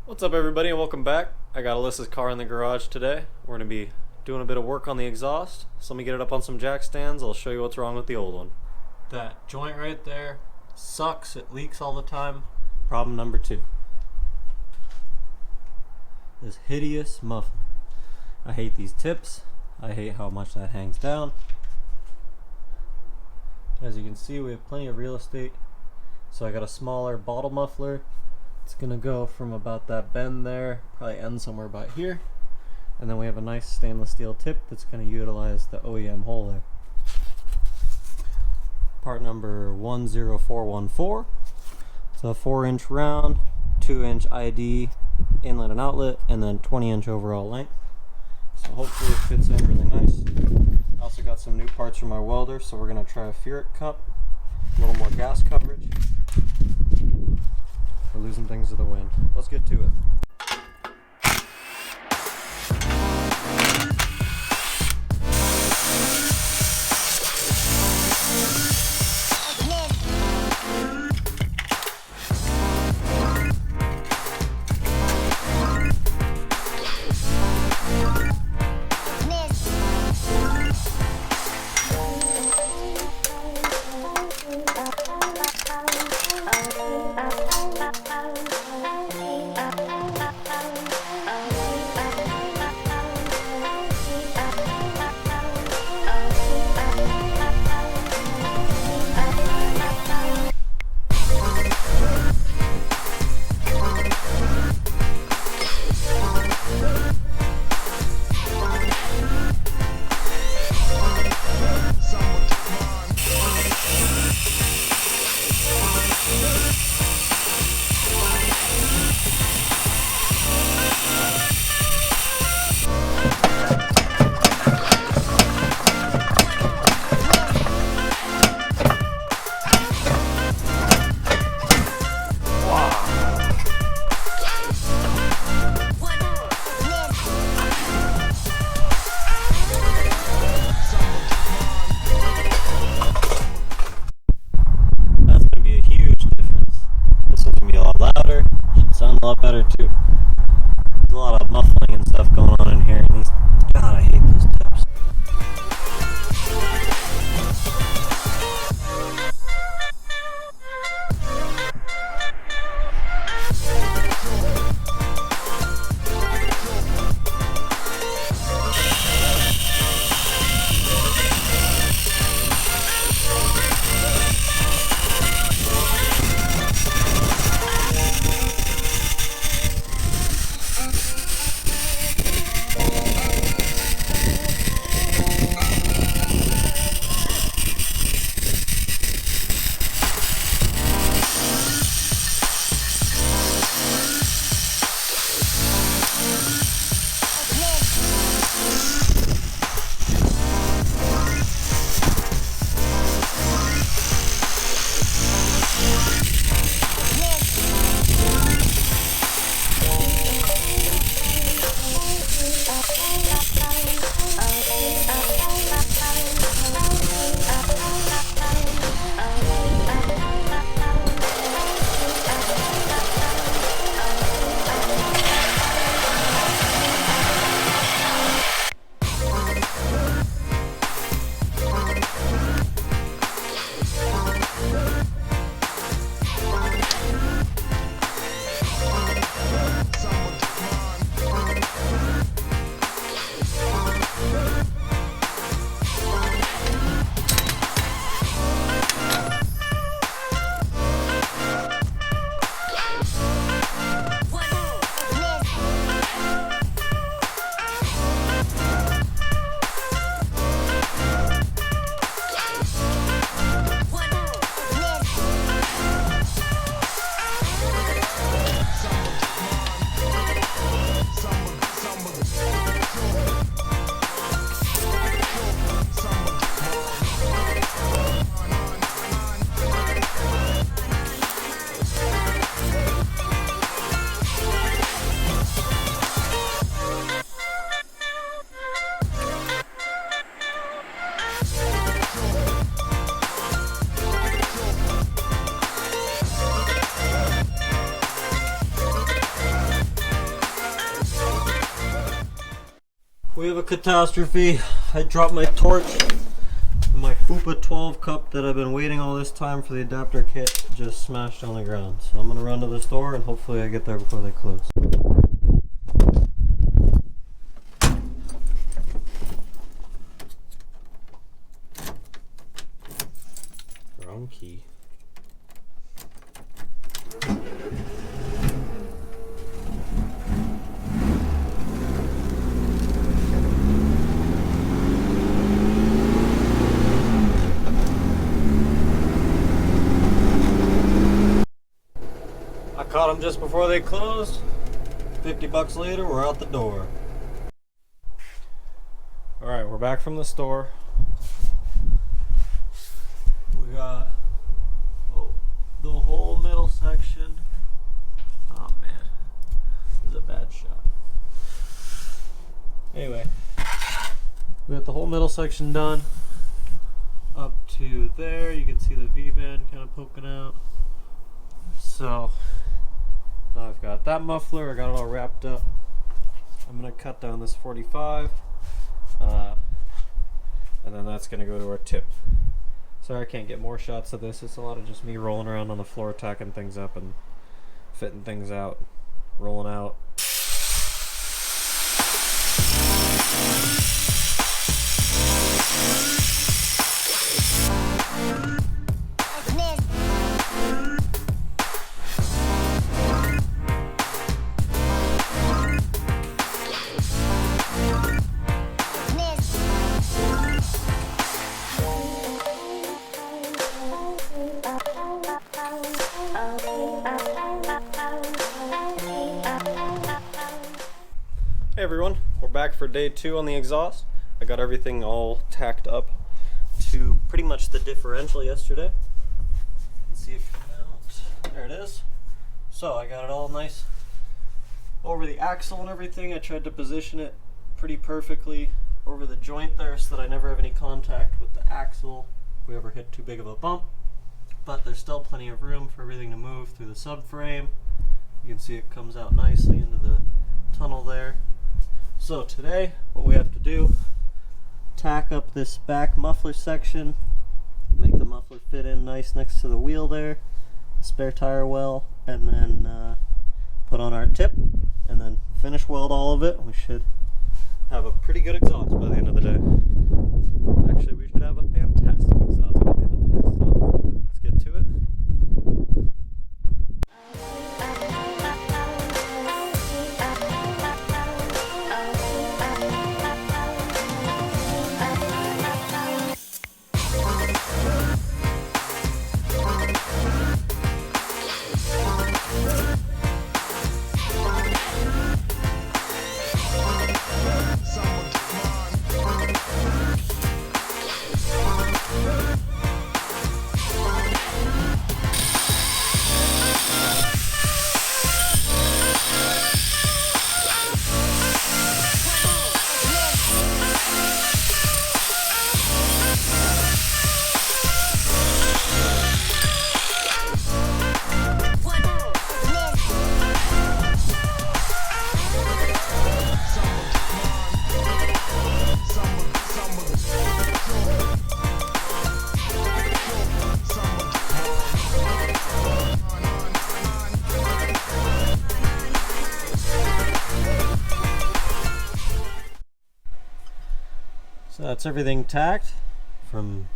What's up everybody and welcome back. I got Alyssa's car in the garage today. We're going to be doing a bit of work on the exhaust. So let me get it up on some jack stands. I'll show you what's wrong with the old one. That joint right there sucks. It leaks all the time. Problem number 2. This hideous muffler. I hate these tips. I hate how much that hangs down. As you can see, we have plenty of real estate. So I got a smaller bottle muffler. It's gonna go from about that bend there, probably end somewhere about here. And then we have a nice stainless steel tip that's gonna utilize the OEM hole there. Part number 10414. It's a 4-inch round, 2-inch ID inlet and outlet, and then 20-inch overall length. So hopefully it fits in really nice. I also got some new parts from our welder, so we're gonna try a ferrite cup, a little more gas coverage. We're losing things to the wind. Let's get to it. Sound a lot better too. There's a lot of muffling and stuff going on in here, and these, God, I hate those tips. We have a catastrophe. I dropped my torch. My FUPA 12 cup that I've been waiting all this time for the adapter kit just smashed on the ground. So I'm gonna run to the store and hopefully I get there before they close. Wrong key. Caught them just before they closed. 50 bucks later, we're out the door. Alright, we're back from the store. We got the whole middle section. Oh man, this is a bad shot. Anyway, we got the whole middle section done. Up to there, you can see the V-band kind of poking out. So now I've got that muffler, I got it all wrapped up. I'm going to cut down this 45, and then that's going to go to our tip. Sorry I can't get more shots of this, it's a lot of just me rolling around on the floor, tacking things up and fitting things out, rolling out. Hey everyone, we're back for day 2 on the exhaust. I got everything all tacked up to pretty much the differential yesterday. Let's see it come out. There it is. So I got it all nice over the axle and everything. I tried to position it pretty perfectly over the joint there so that I never have any contact with the axle if we ever hit too big of a bump. But there's still plenty of room for everything to move through the subframe. You can see it comes out nicely into the tunnel there. So today, what we have to do, tack up this back muffler section, make the muffler fit in nice next to the wheel there, the spare tire well, and then put on our tip, and then finish weld all of it. We should have a pretty good exhaust by the end of the day. Actually, we should have a fantastic exhaust by the end of the day. So let's get to it. So that's everything tacked from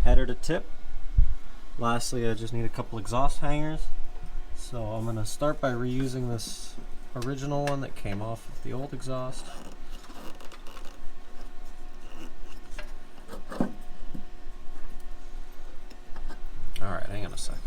header to tip. Lastly, I just need a couple exhaust hangers. So I'm going to start by reusing this original one that came off of the old exhaust. Alright, hang on a sec.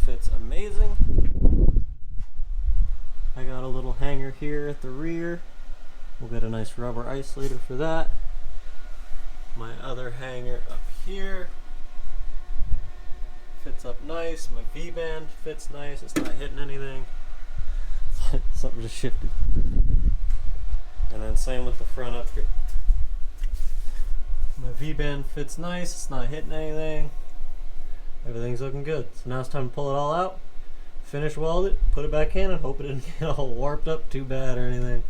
Fits amazing. I got a little hanger here at the rear. We'll get a nice rubber isolator for that. My other hanger up here fits up nice. My V-band fits nice. It's not hitting anything. Something just shifted. And then same with the front up here. My V-band fits nice, it's not hitting anything. Everything's looking good. So now it's time to pull it all out, finish weld it, put it back in, and hope it didn't get all warped up too bad or anything.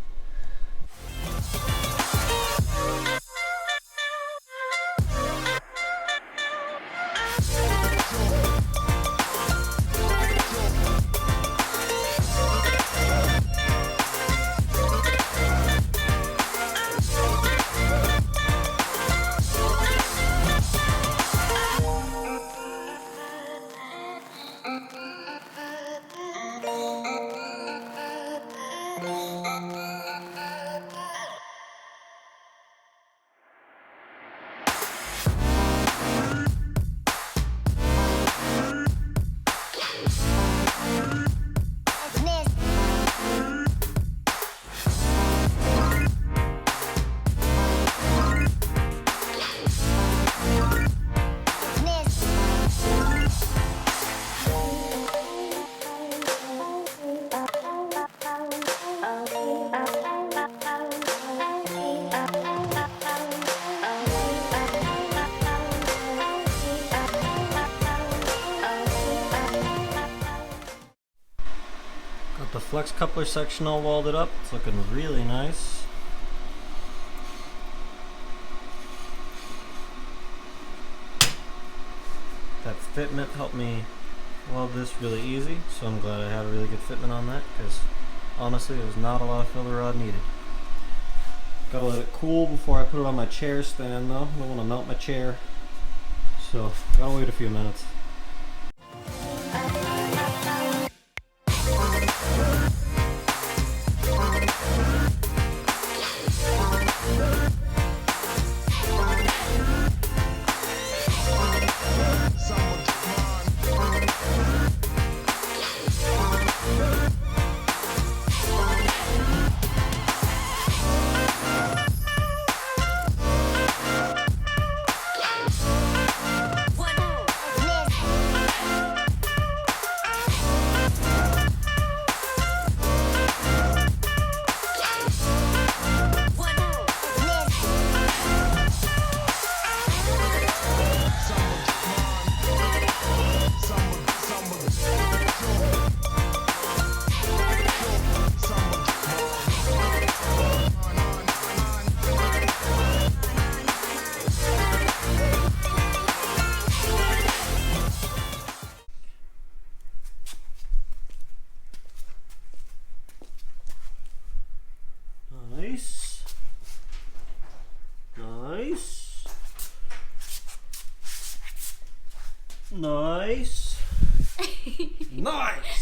Got the flex coupler section all welded up. It's looking really nice. That fitment helped me weld this really easy, so I'm glad I had a really good fitment on that, because honestly there's not a lot of filler rod needed. Gotta let it cool before I put it on my chair stand though. I don't want to melt my chair, so gotta wait a few minutes. Nice. Nice. Nice. Nice.